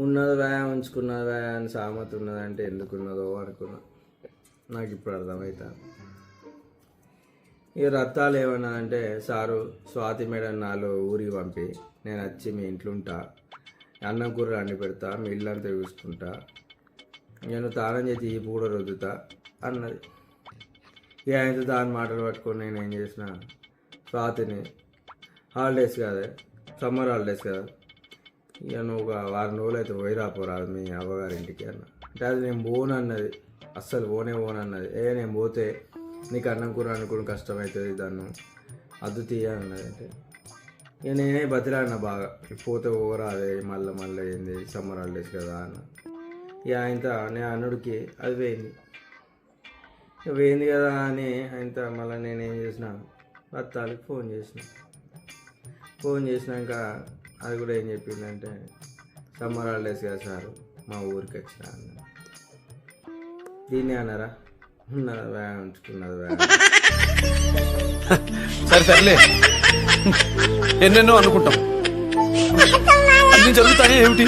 ఉన్నది వ్యా ఉంచుకున్నది వ్యా అని సామెత ఉన్నదంటే ఎందుకున్నదో అనుకున్నా. నాకు ఇప్పుడు అర్థమవుతా. ఈ రత్తాలు ఏమన్నా అంటే, సారు స్వాతి మేడం నాలో ఊరికి పంపి నేను వచ్చి మీ ఇంట్లో ఉంటా, అన్నం కూర వండి పెడతా, మీ ఇల్లంతా చూసుకుంటా, నేను తానం చేసి ఈపు కూడా రుద్దుతా అన్నది. ఇక ఆయనతో దాని మాటలు పట్టుకొని నేను ఏం చేసిన, స్వాతిని హాలిడేస్ కదా, సమ్మర్ హాలిడేస్ కదా, ఇక నువ్వు ఒక వారం రోజులు అయితే పోయి రాపోరాదు మీ అవ్వగారింటికి అన్న. అంటే అది నేను పోను అన్నది, అస్సలు పోనే అన్నది. నేను పోతే నీకు అన్నం కూర అనుకుని కష్టమవుతుంది, దాన్ని అద్దు తీయ అన్నది. అంటే ఇక నేనే బతిలాడిన బాగా, పోతే పోరాదే మళ్ళీ ఏంది సమ్మర్ హాలిడేస్ కదా అన్న. ఇక ఆయనతో నేను అన్నుడికి అది పోయింది కదా అని ఆయనతో మళ్ళీ నేనేం చేసిన, రత్తాలకి ఫోన్ చేసినాక అది కూడా ఏం చెప్పిందంటే, సమ్మర్ హాలిడేస్ కదా సారు మా ఊరికి వచ్చిన అన్న. దీన్ని అన్నారా, ఉన్నది వ్యా ఉంచుకున్నది వ్యా. సర్లే ఎన్నెన్నో అనుకుంటాం, అన్ని జరుగుతాయి ఏమిటి.